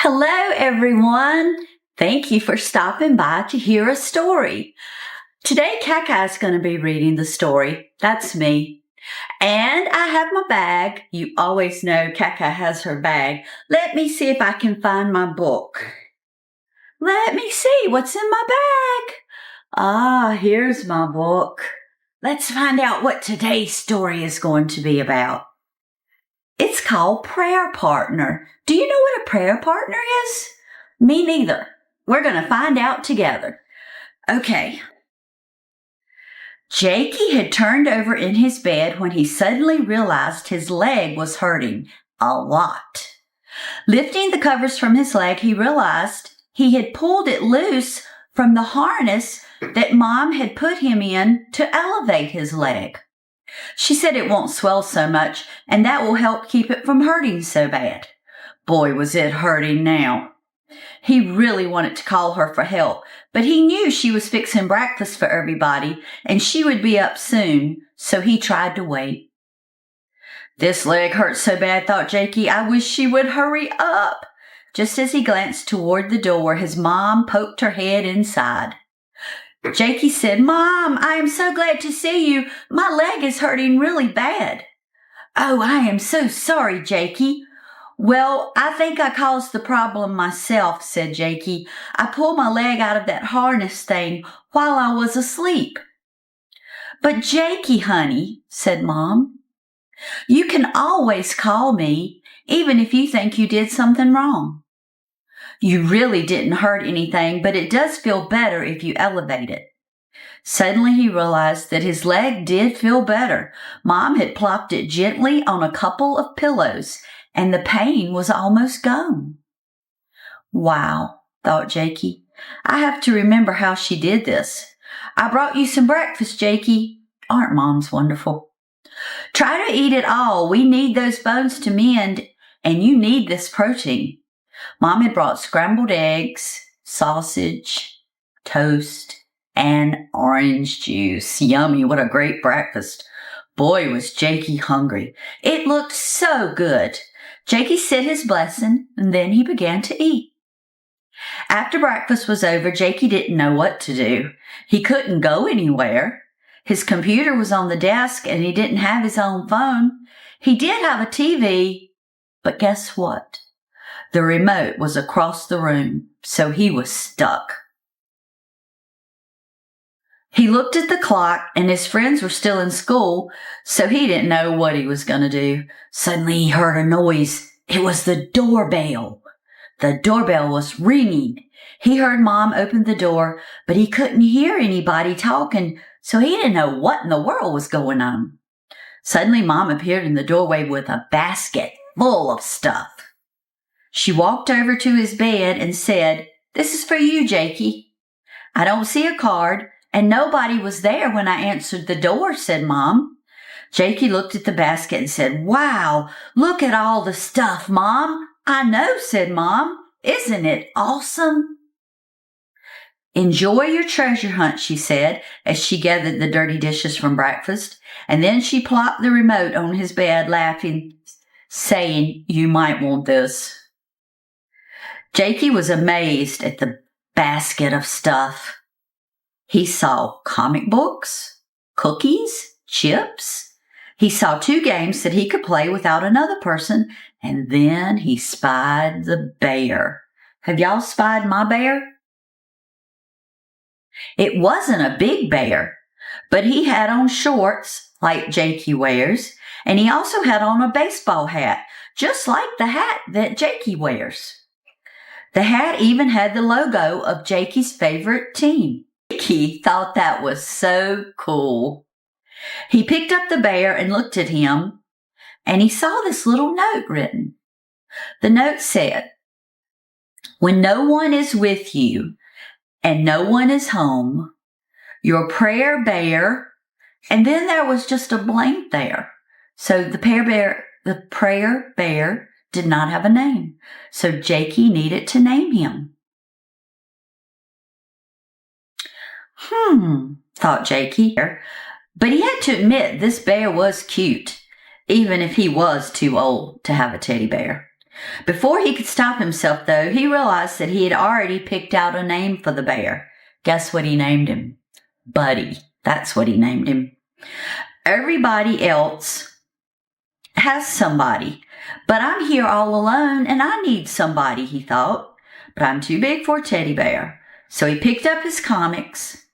Hello, everyone. Thank you for stopping by to hear a story. Today, CaCa is going to be reading the story. That's me. And I have my bag. You always know CaCa has her bag. Let me see if I can find my book. Let me see what's in my bag. Ah, here's my book. Let's find out what today's story is going to be about. It's called Prayer Partner. Do you know what a prayer partner is? Me neither. We're going to find out together. Okay. Jackey had turned over in his bed when he suddenly realized his leg was hurting a lot. Lifting the covers from his leg, he realized he had pulled it loose from the harness that Mom had put him in to elevate his leg. She said it won't swell so much, and that will help keep it from hurting so bad. Boy, was it hurting now. He really wanted to call her for help, but he knew she was fixing breakfast for everybody, and she would be up soon, so he tried to wait. This leg hurts so bad, thought Jackey, I wish she would hurry up. Just as he glanced toward the door, his mom poked her head inside. Jackey said, Mom, I am so glad to see you. My leg is hurting really bad. Oh, I am so sorry, Jackey. Well, I think I caused the problem myself, said Jackey. I pulled my leg out of that harness thing while I was asleep. But Jackey, honey, said Mom, you can always call me, even if you think you did something wrong. You really didn't hurt anything, but it does feel better if you elevate it. Suddenly he realized that his leg did feel better. Mom had plopped it gently on a couple of pillows, and the pain was almost gone. Wow, thought Jackey. I have to remember how she did this. I brought you some breakfast, Jackey. Aren't moms wonderful? Try to eat it all. We need those bones to mend, and you need this protein. Mom had brought scrambled eggs, sausage, toast, and orange juice. Yummy, what a great breakfast. Boy, was Jackey hungry. It looked so good. Jackey said his blessing, and then he began to eat. After breakfast was over, Jackey didn't know what to do. He couldn't go anywhere. His computer was on the desk, and he didn't have his own phone. He did have a TV, but guess what? The remote was across the room, so he was stuck. He looked at the clock, and his friends were still in school, so he didn't know what he was going to do. Suddenly he heard a noise. It was the doorbell. The doorbell was ringing. He heard Mom open the door, but he couldn't hear anybody talking, so he didn't know what in the world was going on. Suddenly Mom appeared in the doorway with a basket full of stuff. She walked over to his bed and said, This is for you, Jackey. I don't see a card, and nobody was there when I answered the door, said Mom. Jackey looked at the basket and said, Wow, look at all the stuff, Mom. I know, said Mom. Isn't it awesome? Enjoy your treasure hunt, she said, as she gathered the dirty dishes from breakfast. And then she plopped the remote on his bed, laughing, saying, You might want this. Jackey was amazed at the basket of stuff. He saw comic books, cookies, chips. He saw 2 games that he could play without another person, and then he spied the bear. Have y'all spied my bear? It wasn't a big bear, but he had on shorts like Jackey wears, and he also had on a baseball hat, just like the hat that Jackey wears. The hat even had the logo of Jackey's favorite team. Jackey thought that was so cool. He picked up the bear and looked at him, and he saw this little note written. The note said, When no one is with you and no one is home, your prayer bear, and then there was just a blank there. So the prayer bear did not have a name. So Jackey needed to name him. Thought Jackey. But he had to admit this bear was cute, even if he was too old to have a teddy bear. Before he could stop himself, though, he realized that he had already picked out a name for the bear. Guess what he named him? Buddy. That's what he named him. Everybody else has somebody, but I'm here all alone and I need somebody, he thought. But I'm too big for a teddy bear. So he picked up his comics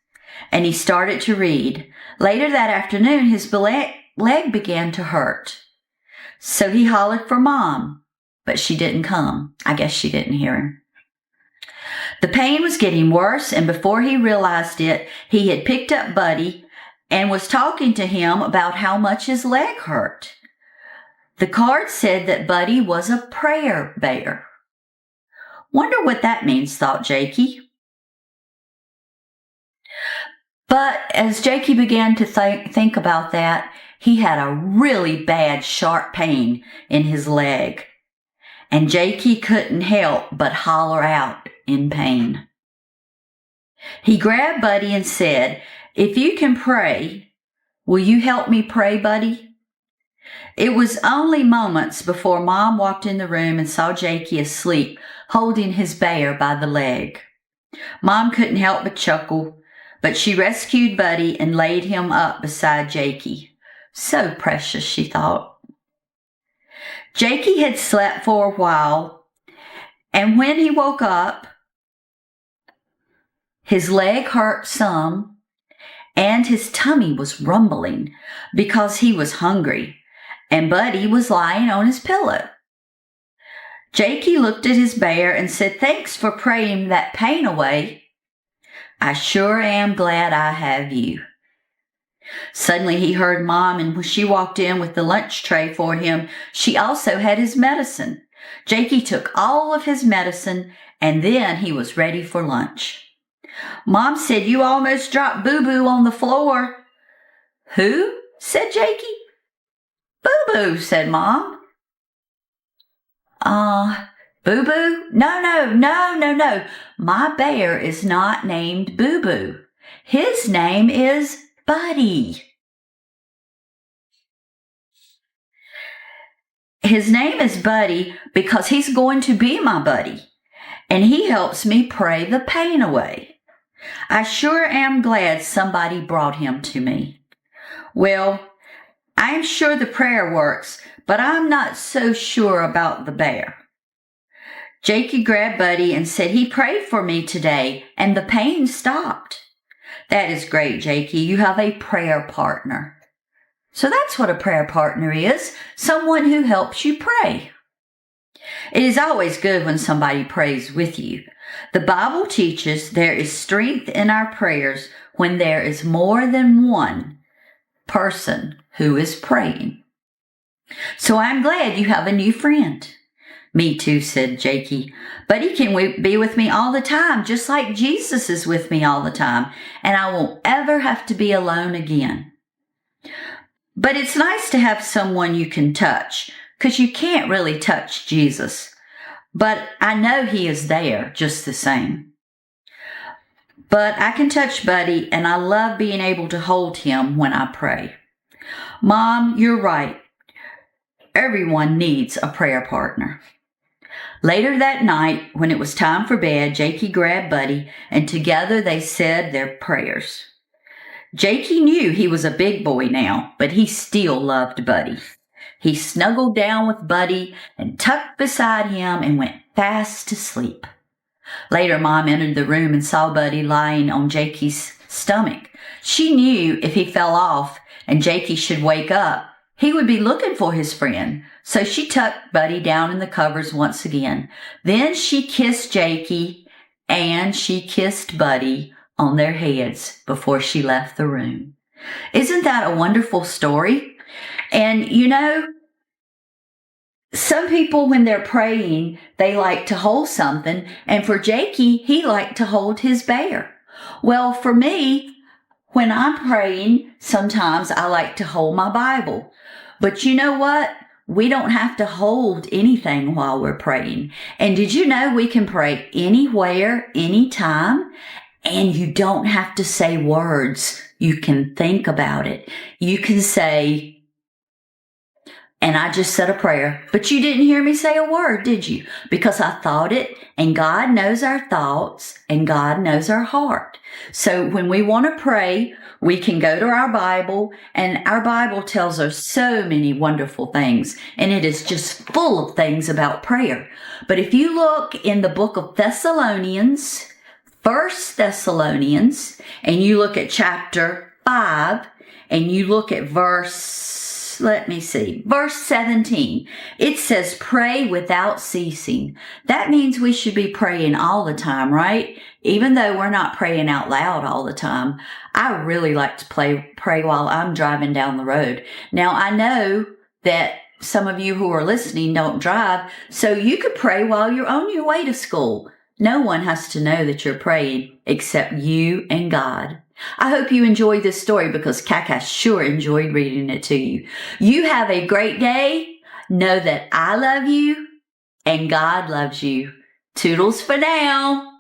and he started to read. Later that afternoon, his leg began to hurt. So he hollered for Mom, but she didn't come. I guess she didn't hear him. The pain was getting worse, and before he realized it, he had picked up Buddy and was talking to him about how much his leg hurt. The card said that Buddy was a prayer bear. Wonder what that means, thought Jackey. But as Jackey began to think about that, he had a really bad sharp pain in his leg. And Jackey couldn't help but holler out in pain. He grabbed Buddy and said, "If you can pray, will you help me pray, Buddy?" It was only moments before Mom walked in the room and saw Jackey asleep, holding his bear by the leg. Mom couldn't help but chuckle, but she rescued Buddy and laid him up beside Jackey. So precious, she thought. Jackey had slept for a while, and when he woke up, his leg hurt some, and his tummy was rumbling because he was hungry, and Buddy was lying on his pillow. Jackey looked at his bear and said, "Thanks for praying that pain away. I sure am glad I have you." Suddenly he heard Mom, and when she walked in with the lunch tray for him, she also had his medicine. Jackey took all of his medicine, and then he was ready for lunch. Mom said, "You almost dropped Boo-Boo on the floor." "Who?" said Jackey. "Boo-Boo," said Mom. Boo-Boo? No. My bear is not named Boo-Boo. His name is Buddy. His name is Buddy because he's going to be my buddy, and he helps me pray the pain away. I sure am glad somebody brought him to me. Well, I'm sure the prayer works, but I'm not so sure about the bear." Jackey grabbed Buddy and said, "He prayed for me today, and the pain stopped." "That is great, Jackey. You have a prayer partner." So that's what a prayer partner is, someone who helps you pray. It is always good when somebody prays with you. The Bible teaches there is strength in our prayers when there is more than one person who is praying. So I'm glad you have a new friend. "Me too," said Jackey. "But he can be with me all the time, just like Jesus is with me all the time, and I won't ever have to be alone again." But it's nice to have someone you can touch, because you can't really touch Jesus. But I know he is there just the same. But I can touch Buddy, and I love being able to hold him when I pray. Mom, you're right. Everyone needs a prayer partner. Later that night, when it was time for bed, Jackey grabbed Buddy, and together they said their prayers. Jackey knew he was a big boy now, but he still loved Buddy. He snuggled down with Buddy and tucked beside him and went fast to sleep. Later, Mom entered the room and saw Buddy lying on Jackey's stomach. She knew if he fell off and Jackey should wake up, he would be looking for his friend. So she tucked Buddy down in the covers once again. Then she kissed Jackey and she kissed Buddy on their heads before she left the room. Isn't that a wonderful story? And you know, some people when they're praying, they like to hold something. And for Jackey, he liked to hold his bear. Well, for me, when I'm praying, sometimes I like to hold my Bible. But you know what? We don't have to hold anything while we're praying. And did you know we can pray anywhere, anytime? And you don't have to say words. You can think about it. You can say, and I just said a prayer. But you didn't hear me say a word, did you? Because I thought it, and God knows our thoughts, and God knows our heart. So when we want to pray, we can go to our Bible, and our Bible tells us so many wonderful things, and it is just full of things about prayer. But if you look in the book of Thessalonians, 1 Thessalonians, and you look at chapter 5, and you look at verse 17, it says, pray without ceasing. That means we should be praying all the time, right? Even though we're not praying out loud all the time. I really like to pray while I'm driving down the road. Now, I know that some of you who are listening don't drive, so you could pray while you're on your way to school. No one has to know that you're praying except you and God. I hope you enjoyed this story because CaCa sure enjoyed reading it to you. You have a great day. Know that I love you and God loves you. Toodles for now.